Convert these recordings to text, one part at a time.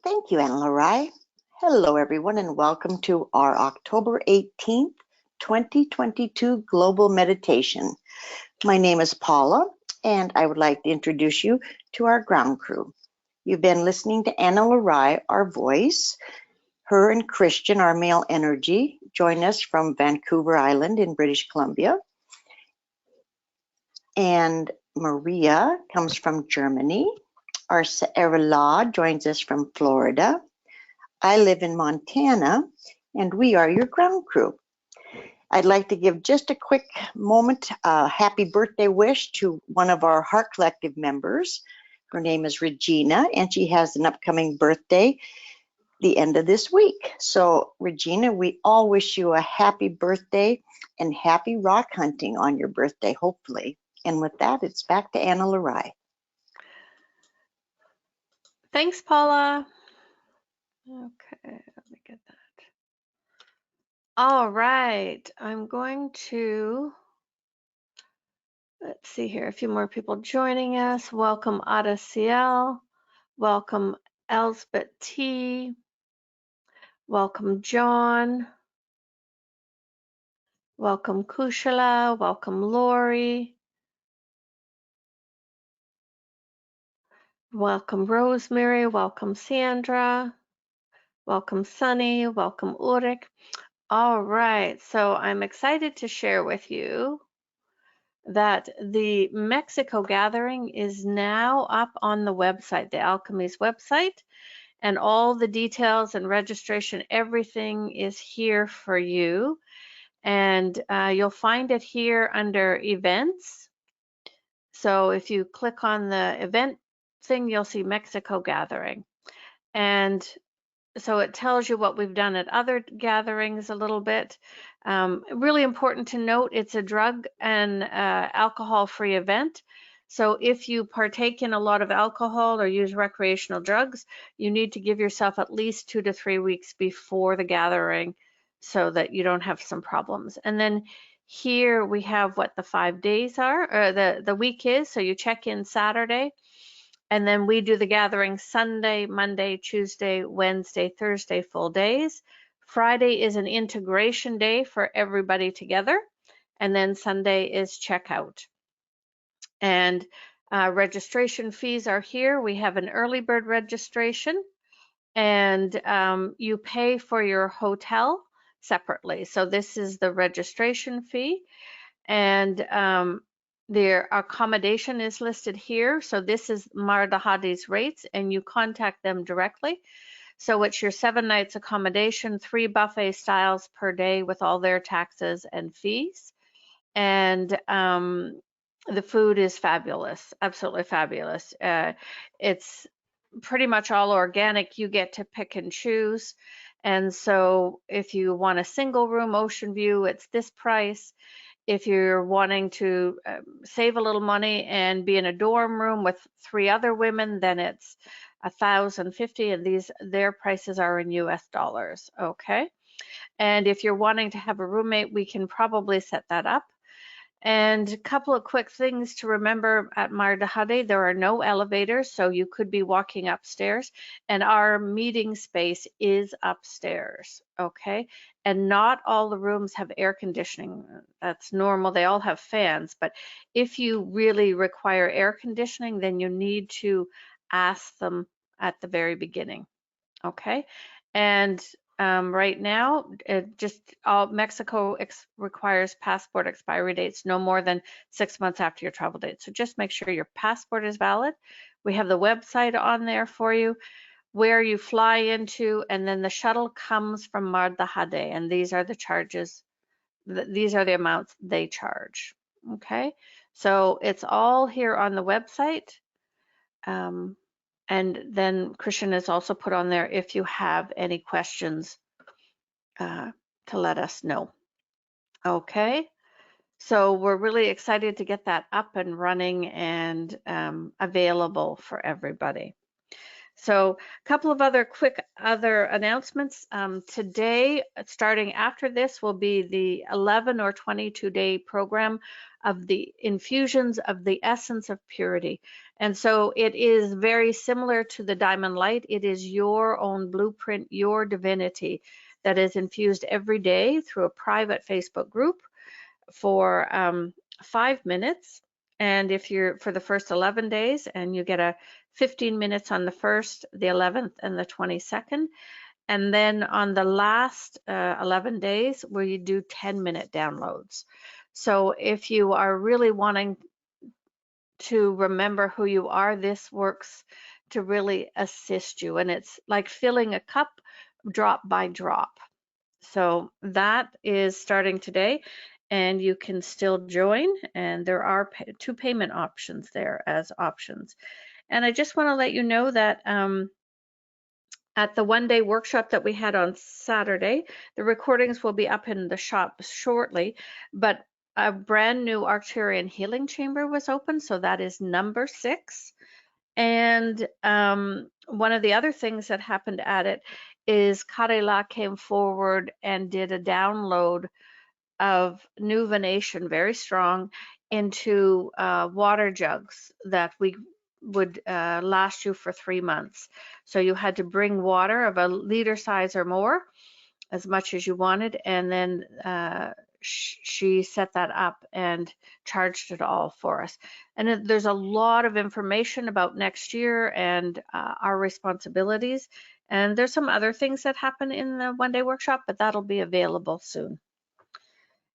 Thank you, Anna Larai. Hello, everyone, and welcome to our October 18th, 2022 Global Meditation. My name is Paula, and I would like to introduce you to our ground crew. You've been listening to Anna Larai, our voice. Her and Christian, our male energy, join us from Vancouver Island in British Columbia. And Maria comes from Germany. Our Sarah joins us from Florida. I live in Montana, and we are your ground crew. I'd like to give just a quick moment, happy birthday wish to one of our Heart Collective members. Her name is Regina, and she has an upcoming birthday the end of this week. So, Regina, we all wish you a happy birthday and happy rock hunting on your birthday, hopefully. And with that, it's back to Anna Larai. Thanks, Paula. Okay, let me get that. All right, I'm going to, let's see here, a few more people joining us. Welcome, Ada CL. Welcome, Elsbeth T. Welcome, John. Welcome, Kushala. Welcome, Lori. Welcome, Rosemary. Welcome, Sandra. Welcome, Sunny. Welcome, Ulrich. All right, so I'm excited to share with you that the Mexico gathering is now up on the website, the Alchemy's website, and all the details and registration, everything is here for you. And you'll find it here under events. So if you click on the event thing, you'll see Mexico gathering. And so it tells you what we've done at other gatherings a little bit. Really important to note, it's a drug and alcohol-free event. So if you partake in a lot of alcohol or use recreational drugs, you need to give yourself at least 2 to 3 weeks before the gathering so that you don't have some problems. And then here we have what the 5 days are, or the week is. So you check in Saturday. And then we do the gathering Sunday, Monday, Tuesday, Wednesday, Thursday, full days. Friday is an integration day for everybody together. And then Sunday is checkout. And registration fees are here. We have an early bird registration, and you pay for your hotel separately. So this is the registration fee. And their accommodation is listed here. So this is Mar Dahadi's rates, and you contact them directly. So it's your 7 nights accommodation, 3 buffet styles per day with all their taxes and fees. And the food is fabulous, absolutely fabulous. It's pretty much all organic. You get to pick and choose. And so if you want a single room ocean view, it's this price. If you're wanting to save a little money and be in a dorm room with 3 other women, then it's $1,050, and their prices are in US dollars. Okay. And if you're wanting to have a roommate, we can probably set that up. And a couple of quick things to remember at Mar Dahadi, there are no elevators, so you could be walking upstairs, and our meeting space is upstairs, okay? And not all the rooms have air conditioning. That's normal, they all have fans, but if you really require air conditioning, then you need to ask them at the very beginning, okay? And right now, Mexico requires passport expiry dates no more than 6 months after your travel date. So just make sure your passport is valid. We have the website on there for you, where you fly into, and then the shuttle comes from Mar Dahadi, and these are the charges. These are the amounts they charge. Okay, so it's all here on the website. And then Christian has also put on there if you have any questions to let us know. Okay, so we're really excited to get that up and running and available for everybody. So a couple of other quick announcements. Today, starting after this, will be the 11 or 22-day program of the infusions of the essence of purity. And so it is very similar to the Diamond Light. It is your own blueprint, your divinity that is infused every day through a private Facebook group for 5 minutes. And if you're for the first 11 days, and you get a 15 minutes on the 1st, the 11th, and the 22nd. And then on the last 11 days, where you do 10-minute downloads. So if you are really wanting to remember who you are, this works to really assist you. And it's like filling a cup drop by drop. So that is starting today, and you can still join, and there are 2 payment options there as options. And I just want to let you know that at the one-day workshop that we had on Saturday, the recordings will be up in the shop shortly, but a brand new Arcturian healing chamber was open, so that is number 6. And one of the other things that happened at it is Karela came forward and did a download of nuvination, very strong, into water jugs that we would last you for 3 months. So you had to bring water of a liter size or more, as much as you wanted, and then she set that up and charged it all for us. And there's a lot of information about next year and our responsibilities. And there's some other things that happen in the one-day workshop, but that'll be available soon.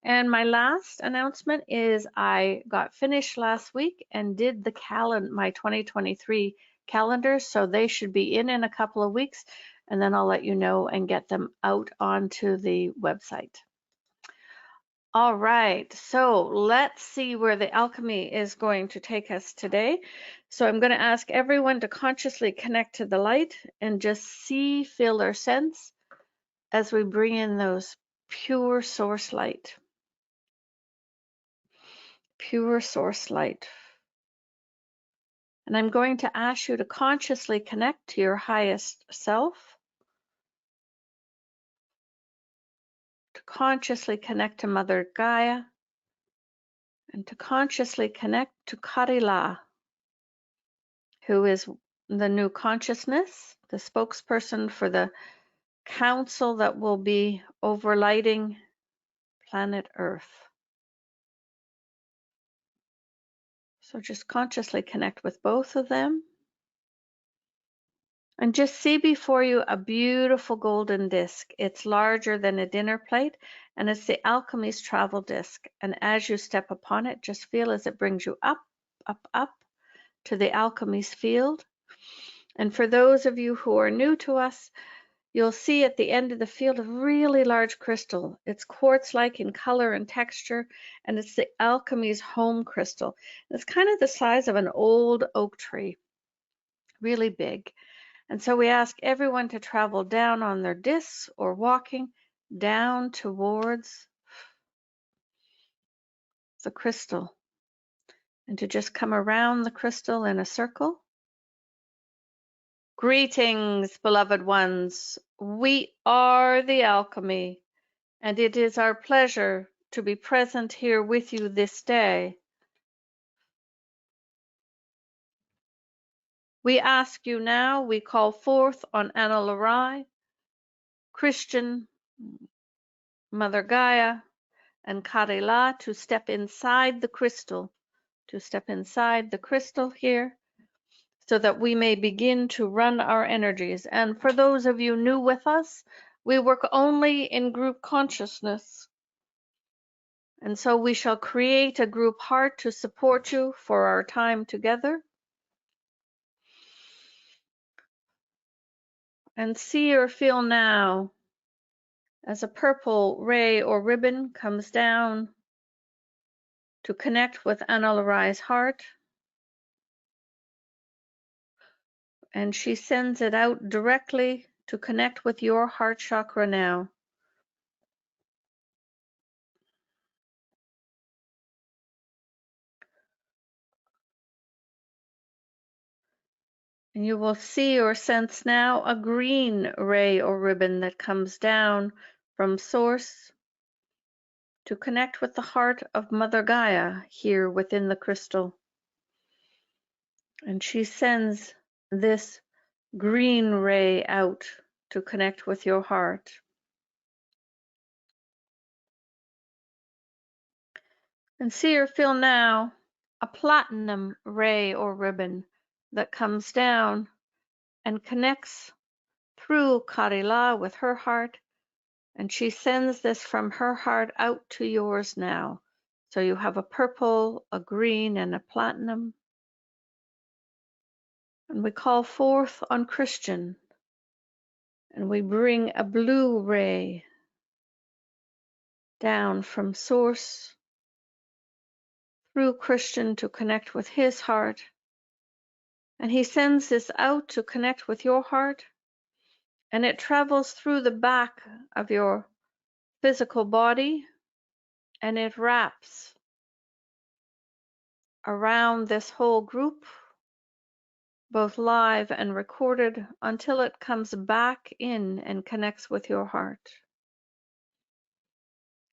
And my last announcement is I got finished last week and did the my 2023 calendars, so they should be in a couple of weeks, and then I'll let you know and get them out onto the website. All right, so let's see where the alchemy is going to take us today. So I'm going to ask everyone to consciously connect to the light and just see, feel, or sense as we bring in those pure source light. Pure source light. And I'm going to ask you to consciously connect to your highest self, to consciously connect to Mother Gaia, and to consciously connect to Karela, who is the new consciousness, the spokesperson for the council that will be overlighting planet Earth. So just consciously connect with both of them. And just see before you a beautiful golden disc. It's larger than a dinner plate, and it's the Alchemy's travel disc. And as you step upon it, just feel as it brings you up, up, up to the Alchemy's field. And for those of you who are new to us, you'll see at the end of the field a really large crystal. It's quartz-like in color and texture, and it's the Alchemy's home crystal. It's kind of the size of an old oak tree, really big. And so we ask everyone to travel down on their discs or walking down towards the crystal, and to just come around the crystal in a circle. Greetings, beloved ones. We are the alchemy, and it is our pleasure to be present here with you this day. We ask you now, we call forth on Anna Larai, Christian, Mother Gaia, and Karela to step inside the crystal, here, so that we may begin to run our energies. And for those of you new with us, we work only in group consciousness. And so we shall create a group heart to support you for our time together. And see or feel now as a purple ray or ribbon comes down to connect with Anna Larai's heart. And she sends it out directly to connect with your heart chakra now. And you will see or sense now a green ray or ribbon that comes down from Source to connect with the heart of Mother Gaia here within the crystal. And she sends this green ray out to connect with your heart. And see or feel now a platinum ray or ribbon that comes down and connects through Karila with her heart, and she sends this from her heart out to yours now. So you have a purple, a green, and a platinum. And we call forth on Christian, and we bring a blue ray down from Source through Christian to connect with his heart. And he sends this out to connect with your heart, and it travels through the back of your physical body, and it wraps around this whole group, both live and recorded, until it comes back in and connects with your heart.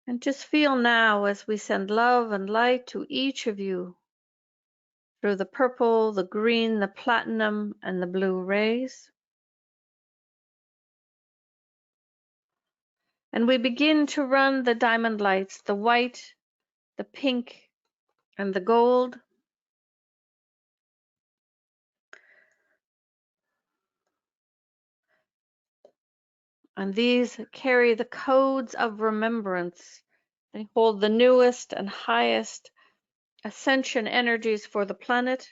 And just feel now as we send love and light to each of you through the purple, the green, the platinum, and the blue rays. And we begin to run the diamond lights, the white, the pink, and the gold. And these carry the codes of remembrance. They hold the newest and highest ascension energies for the planet.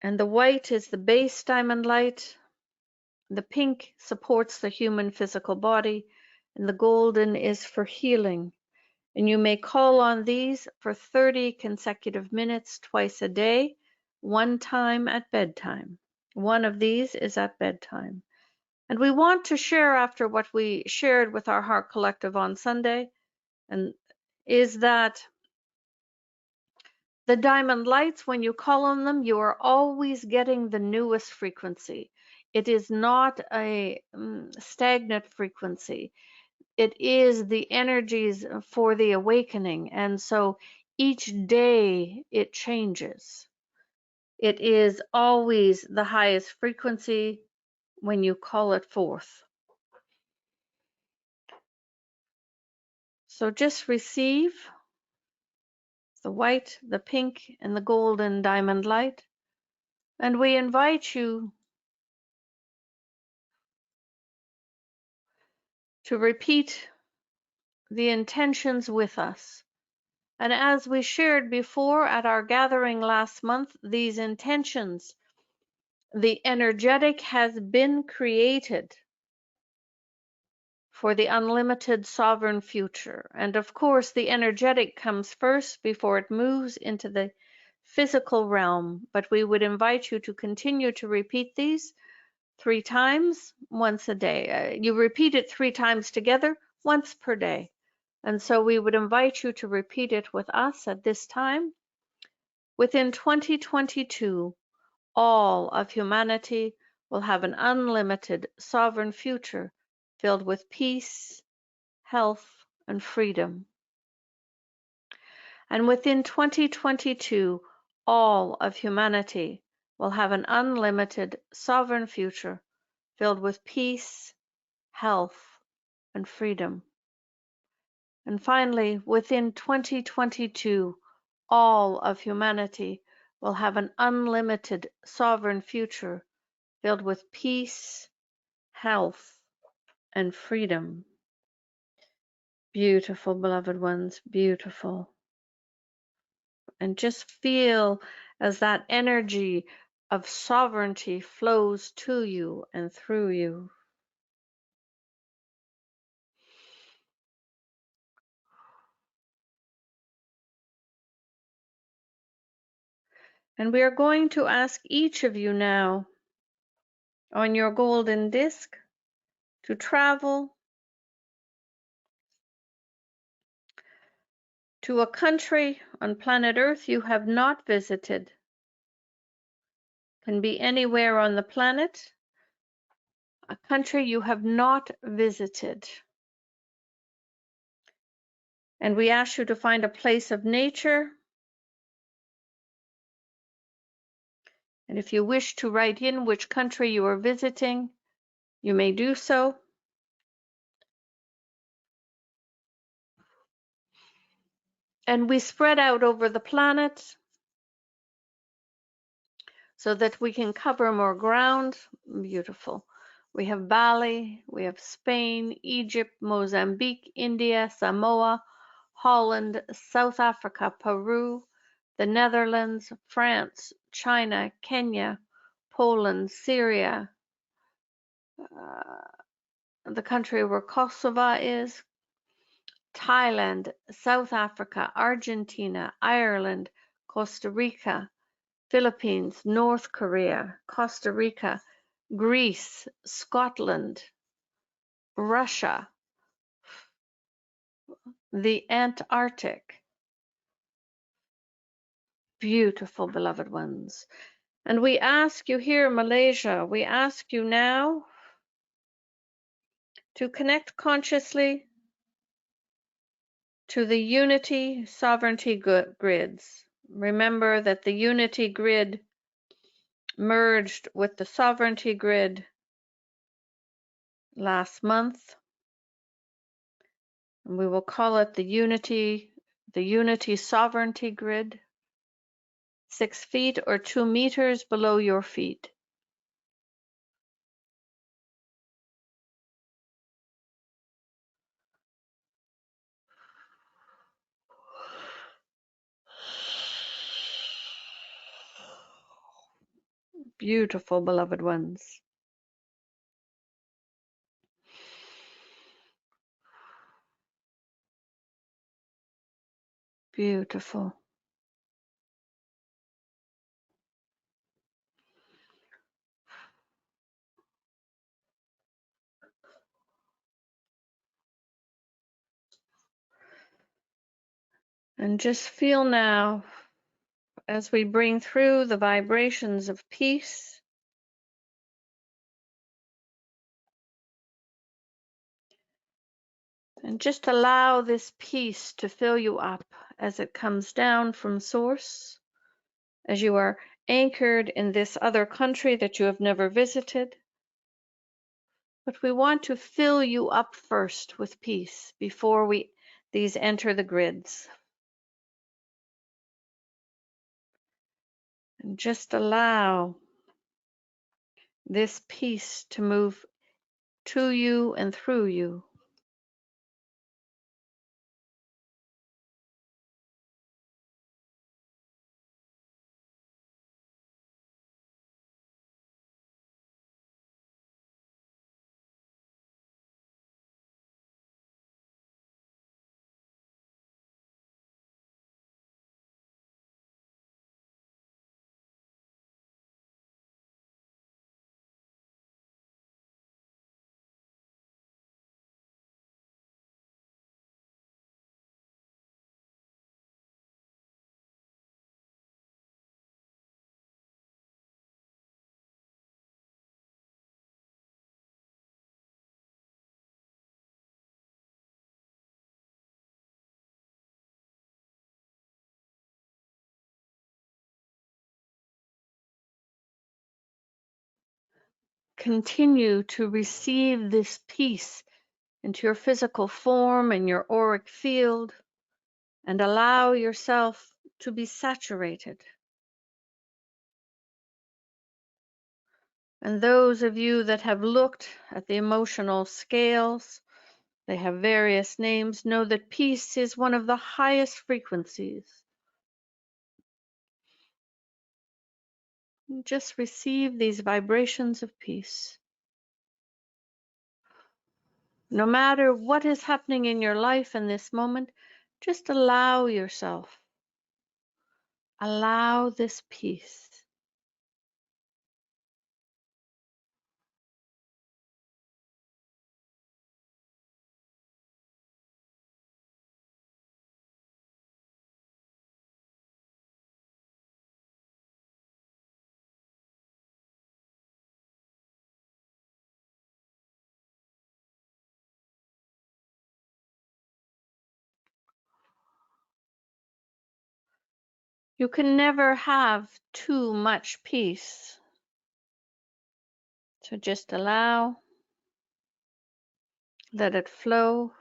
And the white is the base diamond light. The pink supports the human physical body. And the golden is for healing. And you may call on these for 30 consecutive minutes twice a day, one time at bedtime. One of these is at bedtime. And we want to share after what we shared with our Heart Collective on Sunday, and is that the diamond lights, when you call on them, you are always getting the newest frequency. It is not a stagnant frequency. It is the energies for the awakening. And so each day it changes. It is always the highest frequency when you call it forth. So just receive the white, the pink, and the golden diamond light. And we invite you to repeat the intentions with us. And as we shared before at our gathering last month, these intentions, the energetic has been created for the unlimited sovereign future. And of course, the energetic comes first before it moves into the physical realm. But we would invite you to continue to repeat these 3 times, once a day. You repeat it 3 times together, once per day. And so we would invite you to repeat it with us at this time. Within 2022, all of humanity will have an unlimited sovereign future filled with peace, health, and freedom. And within 2022, all of humanity will have an unlimited sovereign future filled with peace, health, and freedom. And finally, within 2022, all of humanity will have an unlimited sovereign future filled with peace, health, and freedom. Beautiful, beloved ones, beautiful. And just feel as that energy of sovereignty flows to you and through you. And we are going to ask each of you now on your golden disc to travel to a country on planet Earth you have not visited. Can be anywhere on the planet, a country you have not visited. And we ask you to find a place of nature. And if you wish to write in which country you are visiting, you may do so. And we spread out over the planet so that we can cover more ground. Beautiful. We have Bali, we have Spain, Egypt, Mozambique, India, Samoa, Holland, South Africa, Peru, the Netherlands, France, China, Kenya, Poland, Syria, the country where Kosovo is, Thailand, South Africa, Argentina, Ireland, Costa Rica, Philippines, North Korea, Costa Rica, Greece, Scotland, Russia, the Antarctic. Beautiful, beloved ones. And we ask you here, Malaysia, we ask you now to connect consciously to the unity sovereignty grids. Remember that the unity grid merged with the sovereignty grid last month. And we will call it the unity sovereignty grid, 6 feet or 2 meters below your feet. Beautiful, beloved ones. Beautiful. And just feel now, as we bring through the vibrations of peace, and just allow this peace to fill you up as it comes down from source, as you are anchored in this other country that you have never visited. But we want to fill you up first with peace before these enter the grids. And just allow this peace to move to you and through you. Continue to receive this peace into your physical form and your auric field, and allow yourself to be saturated. And those of you that have looked at the emotional scales, they have various names, know that peace is one of the highest frequencies. Just receive these vibrations of peace. No matter what is happening in your life in this moment, just allow yourself. Allow this peace. You can never have too much peace. So just allow, let it flow.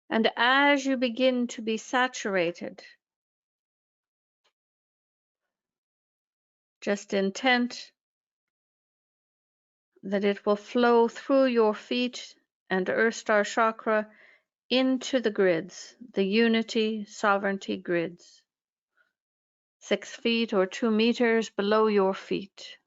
And as you begin to be saturated, just intent that it will flow through your feet and Earth Star chakra into the grids, the unity, sovereignty grids, 6 feet or 2 meters below your feet.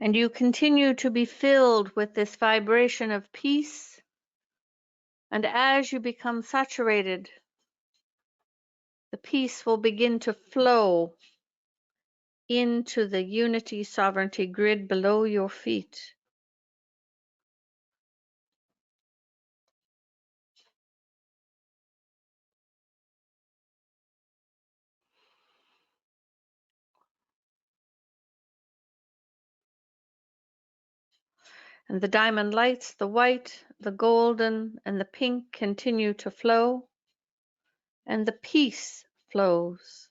And you continue to be filled with this vibration of peace. And as you become saturated, the peace will begin to flow into the unity sovereignty grid below your feet. And the diamond lights, the white, the golden, and the pink continue to flow, and the peace flows.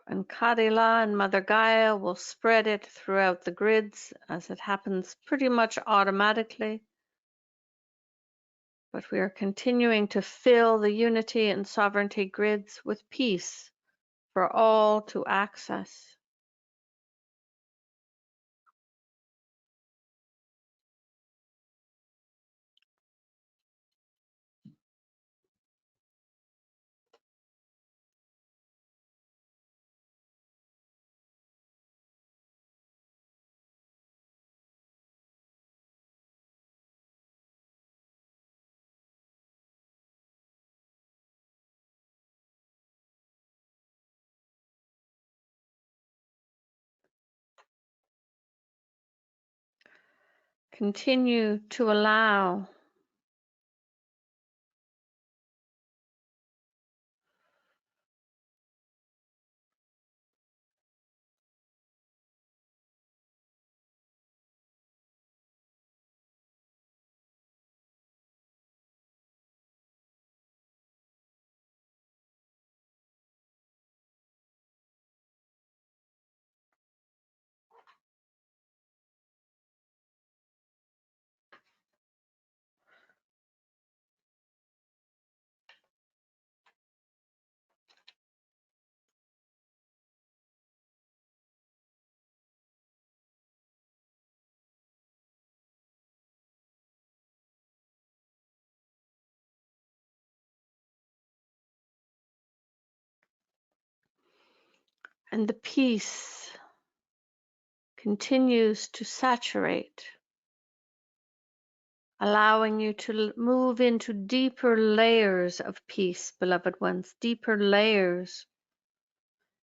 And Kadila and Mother Gaia will spread it throughout the grids as it happens pretty much automatically. But we are continuing to fill the unity and sovereignty grids with peace for all to access. Continue to allow and the peace continues to saturate, allowing you to move into deeper layers of peace, beloved ones, deeper layers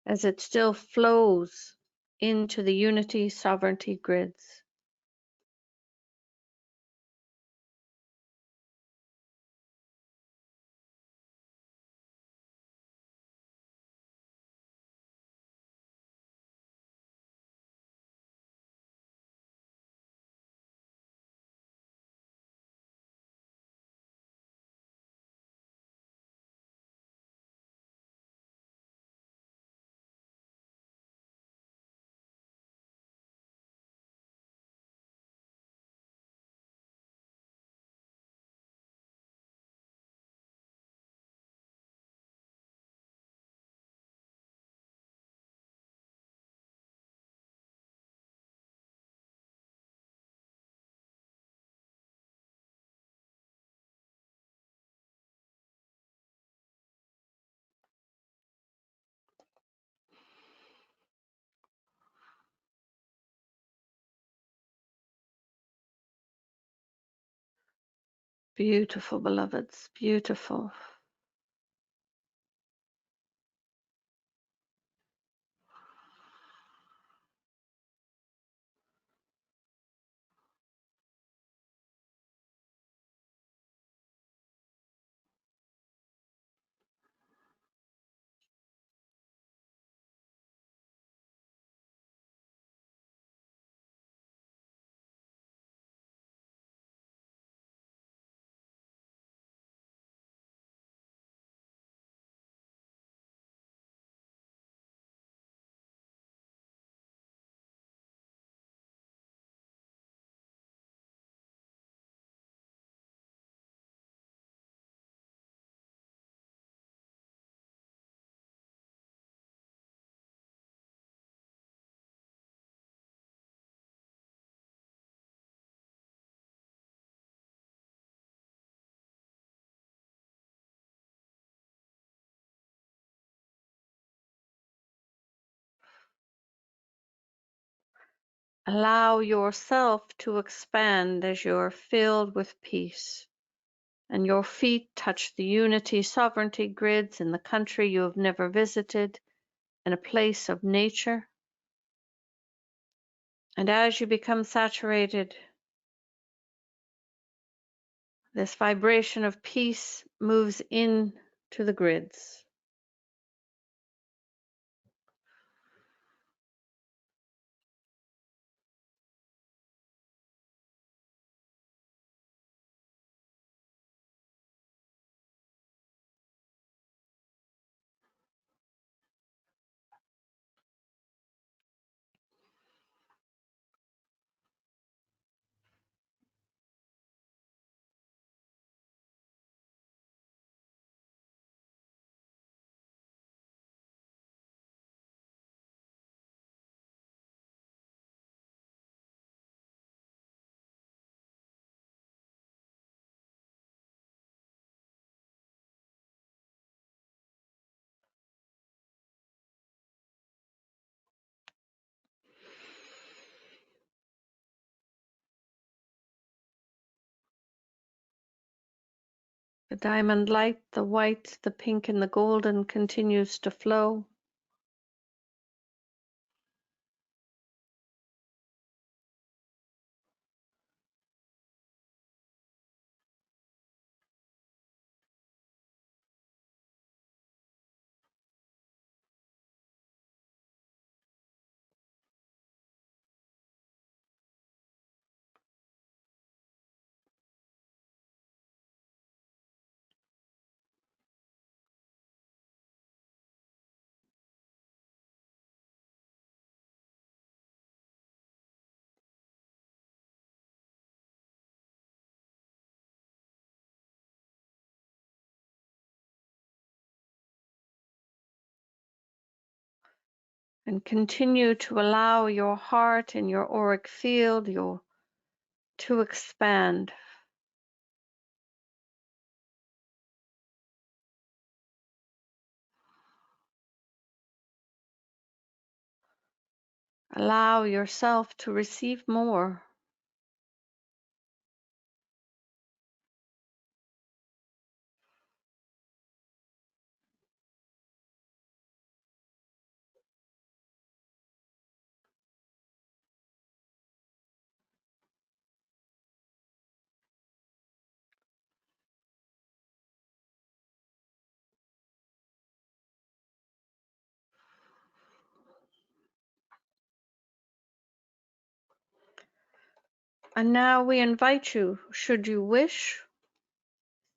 as it still flows into the unity sovereignty grids. Beautiful, beloveds, beautiful. Allow yourself to expand as you're filled with peace, and your feet touch the unity, sovereignty grids in the country you have never visited, in a place of nature. And as you become saturated, this vibration of peace moves in to the grids. The diamond light, the white, the pink, and the golden continues to flow. And continue to allow your heart and your auric field to expand. Allow yourself to receive more. And now we invite you, should you wish,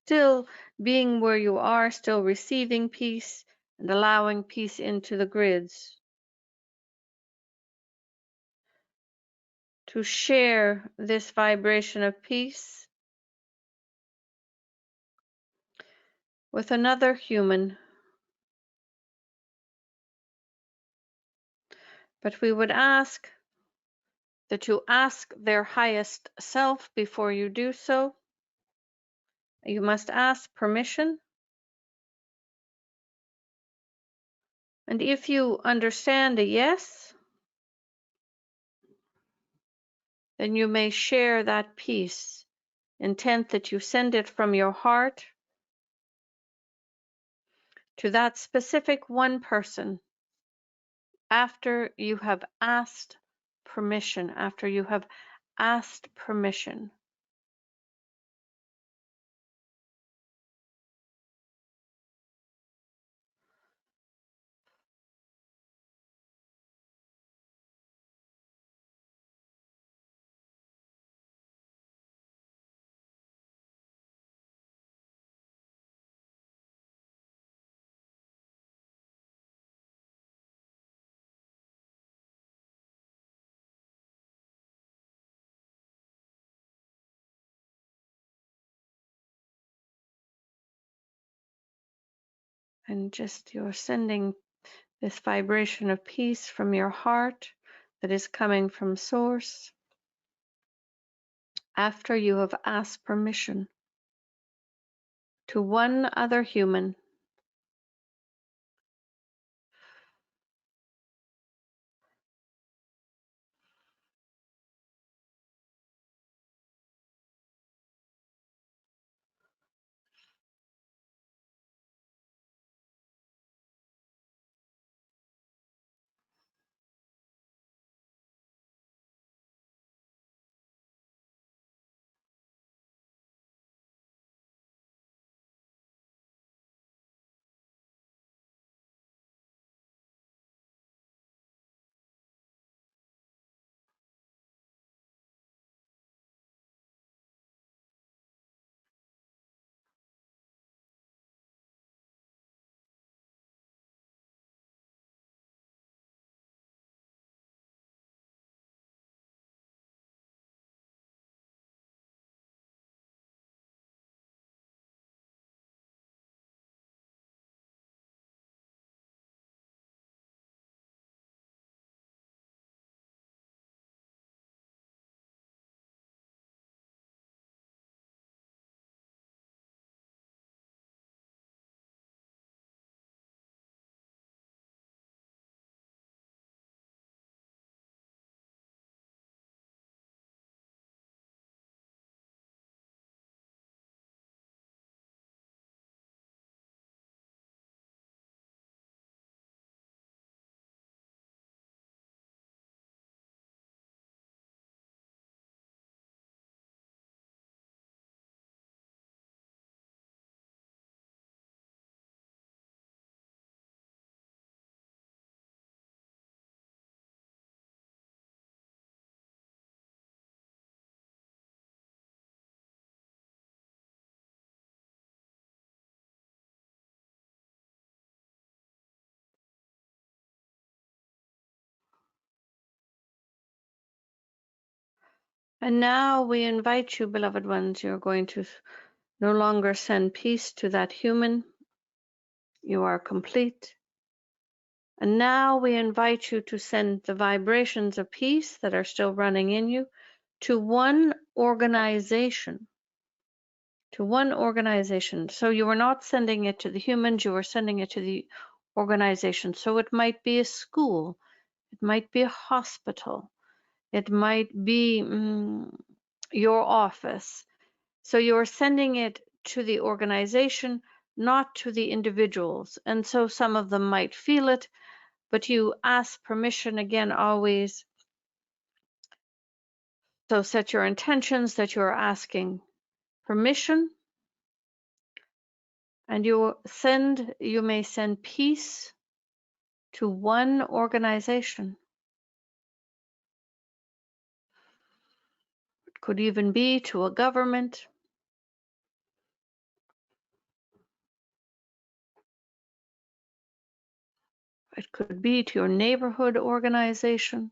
still being where you are, still receiving peace and allowing peace into the grids, to share this vibration of peace with another human. But we would ask that you ask their highest self before you do so. You must ask permission. And if you understand a yes, then you may share that peace intent that you send it from your heart to that specific one person after you have asked permission, after you have asked permission. And just you're sending this vibration of peace from your heart that is coming from Source after you have asked permission to one other human. And now we invite you, beloved ones, you're going to no longer send peace to that human. You are complete. And now we invite you to send the vibrations of peace that are still running in you to one organization. To one organization. So you are not sending it to the humans, you are sending it to the organization. So it might be a school, it might be a hospital, it might be your office. So you're sending it to the organization, not to the individuals. And so some of them might feel it, but you ask permission again always. So set your intentions that you're asking permission, and you may send peace to one organization. It could even be to a government. It could be to your neighborhood organization.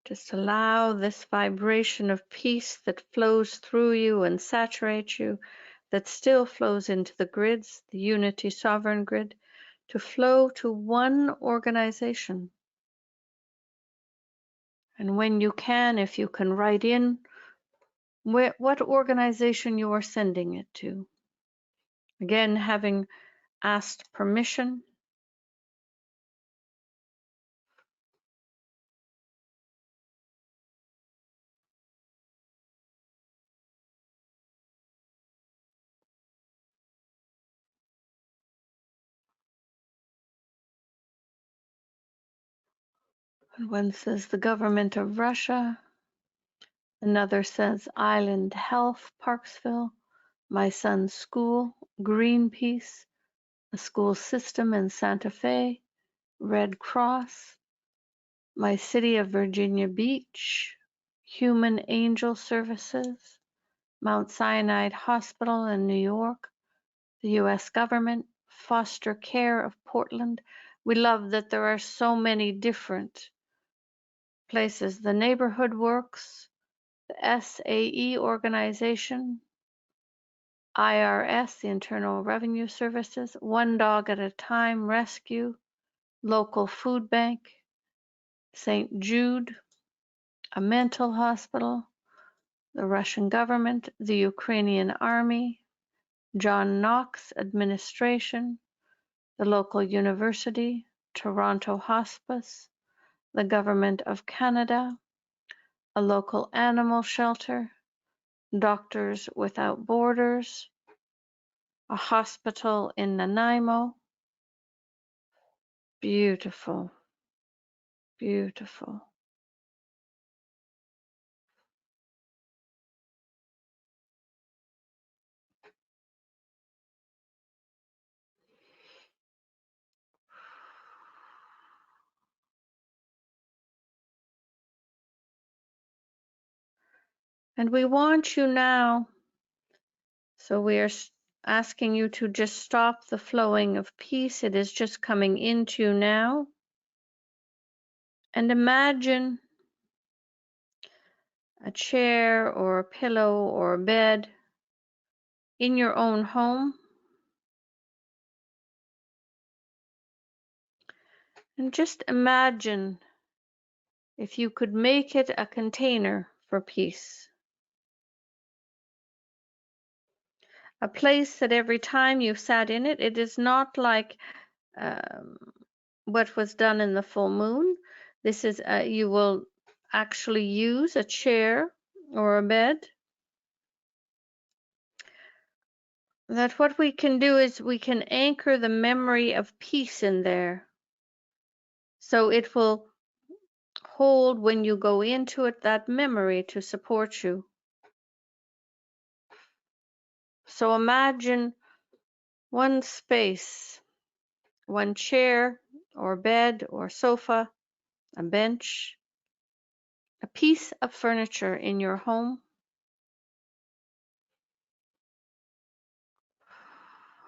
Just allow this vibration of peace that flows through you and saturates you, that still flows into the grids, the unity sovereign grid, to flow to one organization. And when you can, if you can write in what organization you are sending it to. Again, having asked permission. And one says the government of Russia. Another says Island Health, Parksville. My son's school, Greenpeace. A school system in Santa Fe, Red Cross. My city of Virginia Beach, Human Angel Services. Mount Sinai Hospital in New York. The U.S. government, foster care of Portland. We love that there are so many different places. The Neighborhood Works, the SAE organization, IRS, the Internal Revenue Services, One Dog at a Time Rescue, local food bank, St. Jude, a mental hospital, the Russian government, the Ukrainian army, John Knox administration, the local university, Toronto Hospice, the Government of Canada, a local animal shelter, Doctors Without Borders, a hospital in Nanaimo. Beautiful, beautiful. And we want you now, so we are asking you to just stop the flowing of peace. It is just coming into you now. And imagine a chair or a pillow or a bed in your own home. And just imagine if you could make it a container for peace. A place that every time you sat in it, it is not like what was done in the full moon. This is, you will actually use a chair or a bed. That what we can do is we can anchor the memory of peace in there. So it will hold, when you go into it, that memory to support you. So imagine one space, one chair or bed or sofa, a bench, a piece of furniture in your home.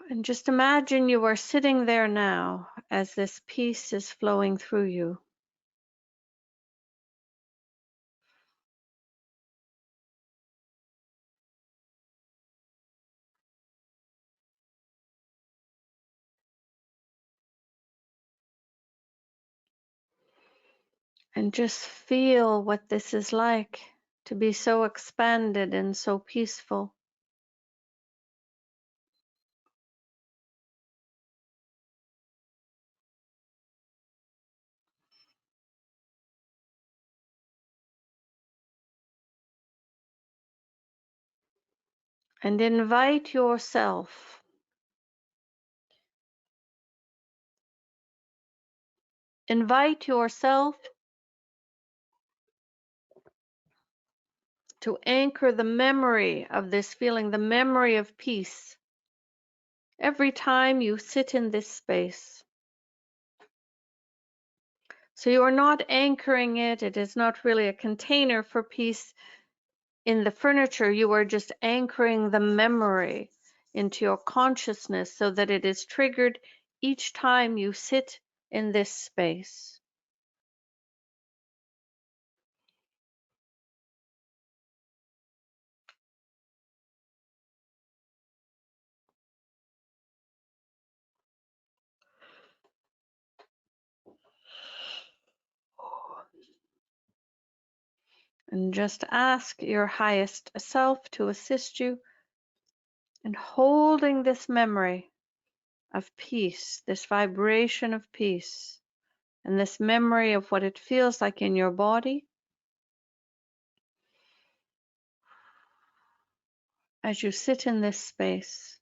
And just imagine you are sitting there now as this peace is flowing through you. And just feel what this is like, to be so expanded and so peaceful. And invite yourself to anchor the memory of this feeling, the memory of peace, every time you sit in this space. So you are not anchoring it. It is not really a container for peace in the furniture. You are just anchoring the memory into your consciousness so that it is triggered each time you sit in this space. And just ask your highest self to assist you in holding this memory of peace, this vibration of peace, and this memory of what it feels like in your body as you sit in this space.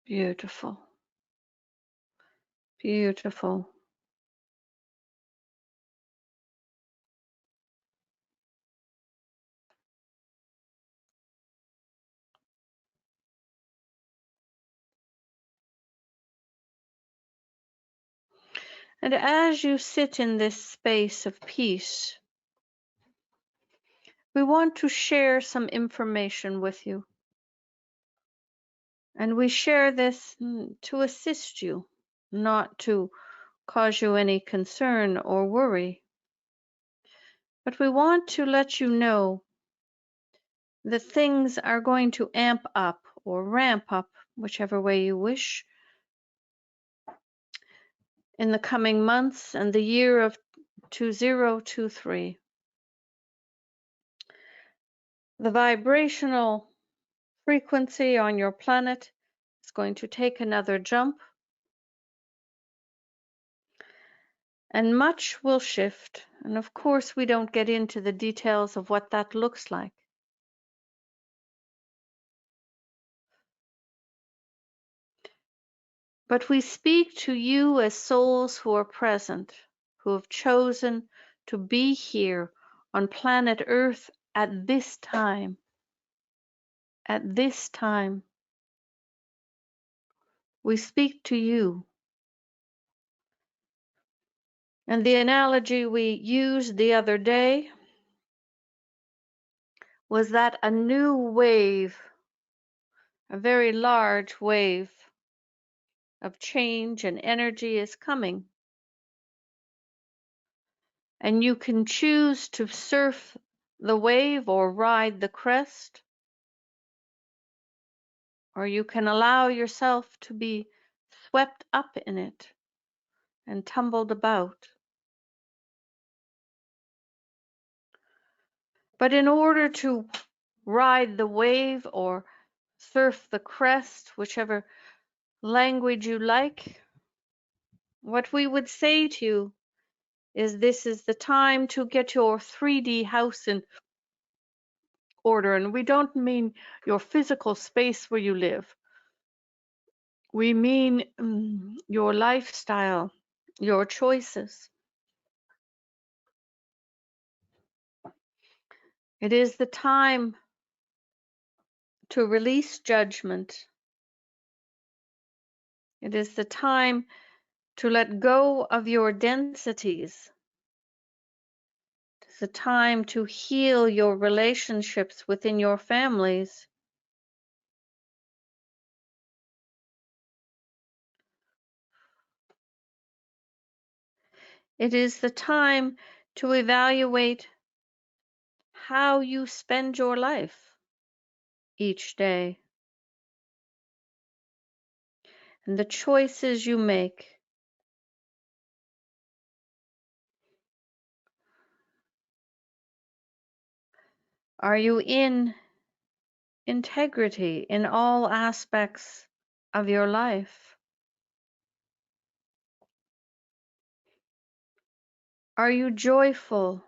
Beautiful, beautiful. And as you sit in this space of peace, we want to share some information with you. And we share this to assist you, not to cause you any concern or worry. But we want to let you know that things are going to amp up or ramp up, whichever way you wish, in the coming months and the year of 2023. The vibrational frequency on your planet is going to take another jump, and much will shift. And of course, we don't get into the details of what that looks like. But we speak to you as souls who are present, who have chosen to be here on planet Earth at this time. At this time, we speak to you. And the analogy we used the other day was that a new wave, a very large wave of change and energy is coming. And you can choose to surf the wave or ride the crest, or you can allow yourself to be swept up in it and tumbled about. But in order to ride the wave or surf the crest, whichever language you like, what we would say to you is this is the time to get your 3D house in order. And we don't mean your physical space where you live. We mean your lifestyle, your choices. It is the time to release judgment. It is the time to let go of your densities. It's a time to heal your relationships within your families. It is the time to evaluate how you spend your life each day and the choices you make. Are you in integrity in all aspects of your life? Are you joyful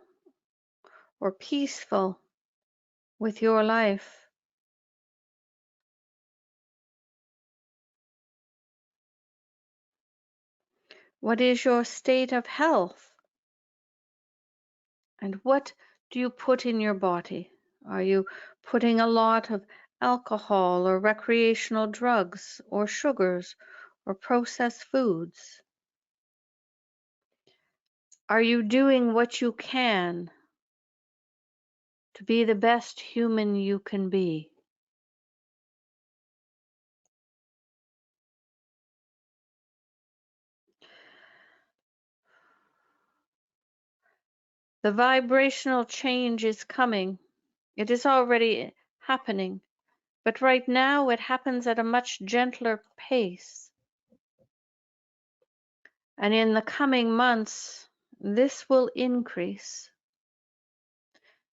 or peaceful with your life? What is your state of health? And what do you put in your body? Are you putting a lot of alcohol or recreational drugs or sugars or processed foods? Are you doing what you can to be the best human you can be. The vibrational change is coming. It is already happening, but right now it happens at a much gentler pace. And in the coming months, this will increase.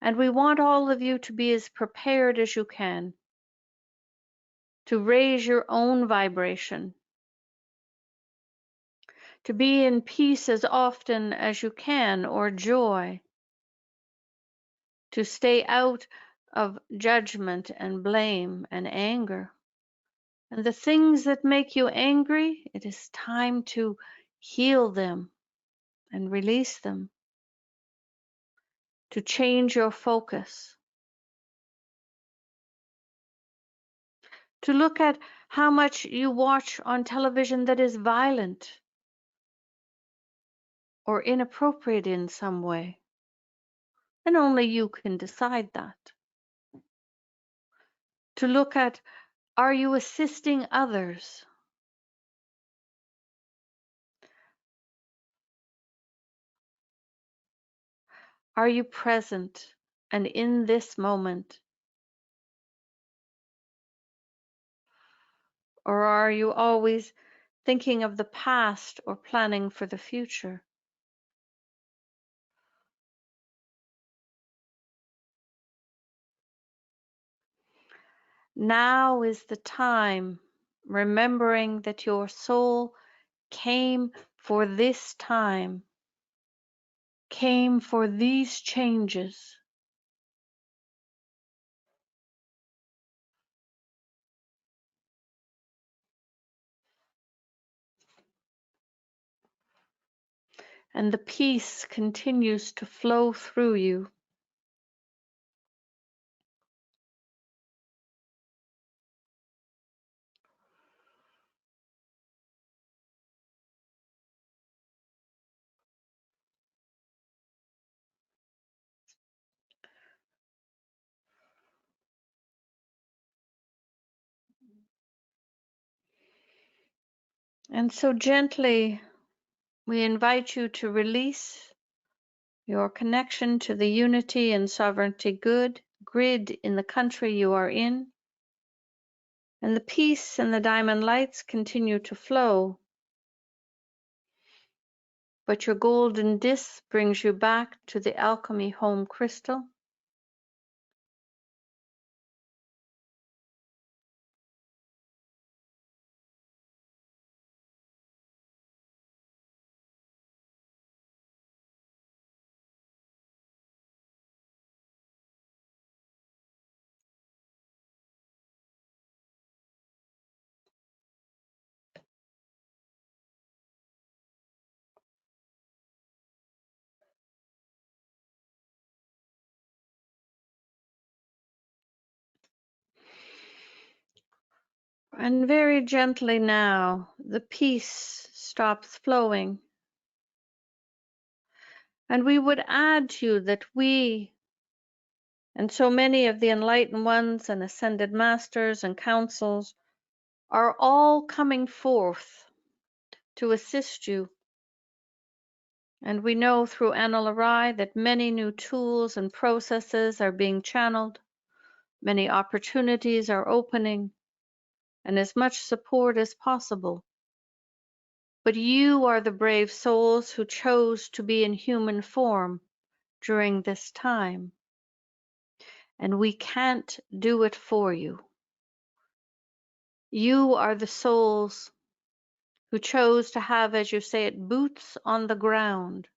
And we want all of you to be as prepared as you can to raise your own vibration, to be in peace as often as you can, or joy, to stay out of judgment and blame and anger. And the things that make you angry, it is time to heal them and release them, to change your focus, to look at how much you watch on television that is violent or inappropriate in some way. And only you can decide that. To look at, are you assisting others? Are you present and in this moment? Or are you always thinking of the past or planning for the future? Now is the time, remembering that your soul came for this time, came for these changes. And the peace continues to flow through you. And so gently, we invite you to release your connection to the unity and sovereignty grid in the country you are in. And the peace and the diamond lights continue to flow. But your golden disc brings you back to the Alchemy home crystal. And very gently now, the peace stops flowing. And we would add to you that we, and so many of the enlightened ones and ascended masters and councils, are all coming forth to assist you. And we know through Analarai that many new tools and processes are being channeled, many opportunities are opening, and as much support as possible. But you are the brave souls who chose to be in human form during this time, and we can't do it for you. You are the souls who chose to have, as you say it, boots on the ground,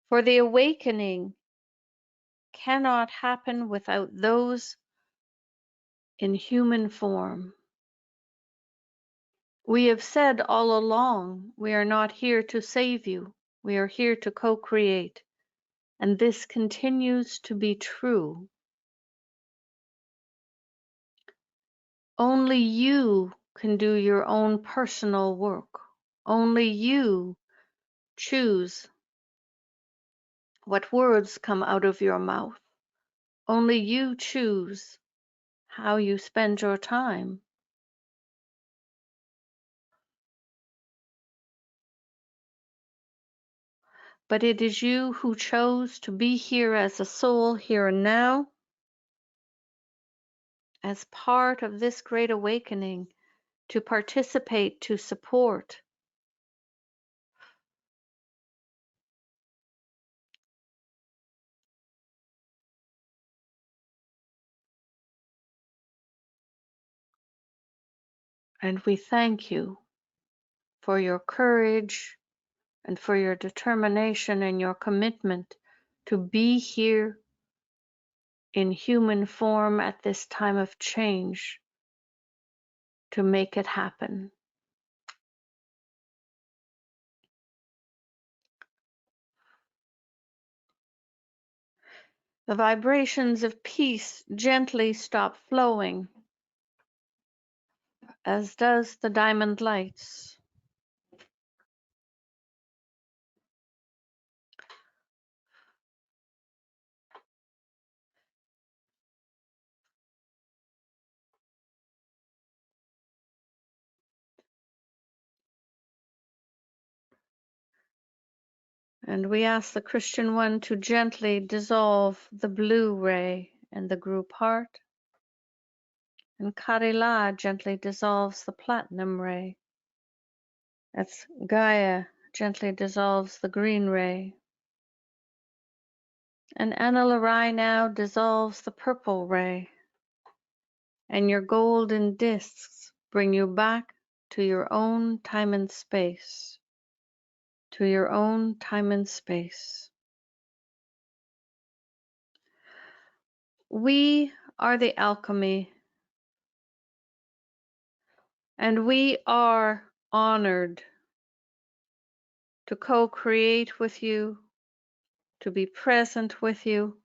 for the awakening cannot happen without those in human form. We have said all along, we are not here to save you, we are here to co-create, and this continues to be true. Only you can do your own personal work. Only you choose what words come out of your mouth. Only you choose how you spend your time. But it is you who chose to be here as a soul here and now, as part of this great awakening, to participate, to support. And we thank you for your courage and for your determination and your commitment to be here in human form at this time of change to make it happen. The vibrations of peace gently stop flowing, as does the diamond lights. And we ask the Christian one to gently dissolve the blue ray and the group heart. And Karila gently dissolves the platinum ray. As Gaia gently dissolves the green ray. And Analarai now dissolves the purple ray. And your golden discs bring you back to your own time and space. To your own time and space. We are the Alchemy, and we are honored to co-create with you, to be present with you,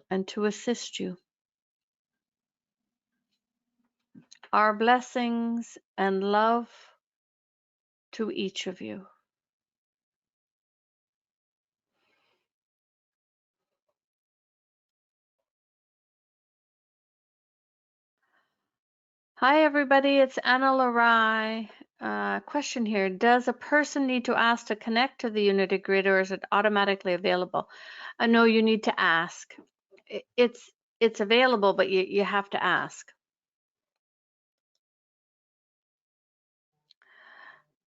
and to assist you. Our blessings and love to each of you. Hi everybody, it's Anna Larai. Question here, does a person need to ask to connect to the Unity Grid, or is it automatically available? I know you need to ask. It's available, but you have to ask.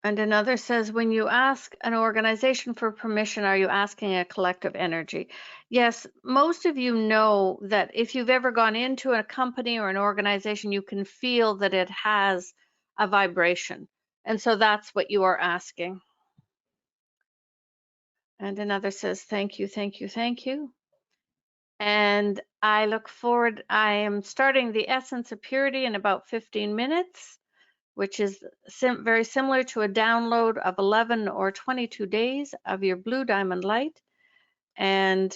And another says, when you ask an organization for permission, are you asking a collective energy? Yes, most of you know that if you've ever gone into a company or an organization, you can feel that it has a vibration. And so that's what you are asking. And another says, thank you, thank you, thank you. And I look forward, I am starting the Essence of Purity in about 15 minutes. Which is very similar to a download of 11 or 22 days of your blue diamond light. And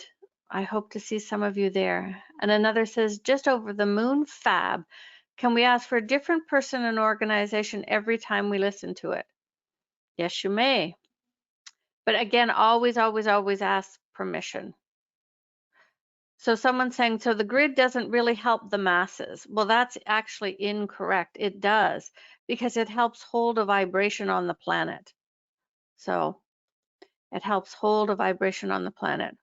I hope to see some of you there. And another says, just over the moon, fab. Can we ask for a different person and organization every time we listen to it? Yes, you may. But again, always, always, always ask permission. So someone's saying, so the grid doesn't really help the masses. Well, that's actually incorrect. It does, because it helps hold a vibration on the planet. So it helps hold a vibration on the planet.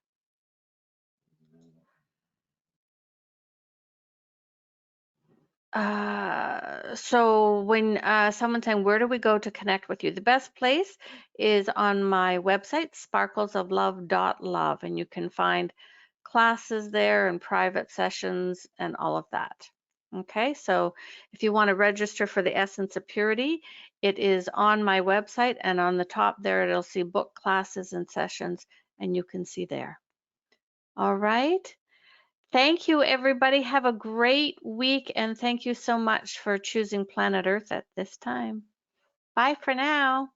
So when someone's saying, where do we go to connect with you? The best place is on my website, sparklesoflove.love, and you can find classes there and private sessions and all of that. Okay, so if you want to register for the Essence of Purity, it is on my website, and on the top there, it'll see book classes and sessions, and you can see there. All right. Thank you, everybody. Have a great week, and thank you so much for choosing Planet Earth at this time. Bye for now.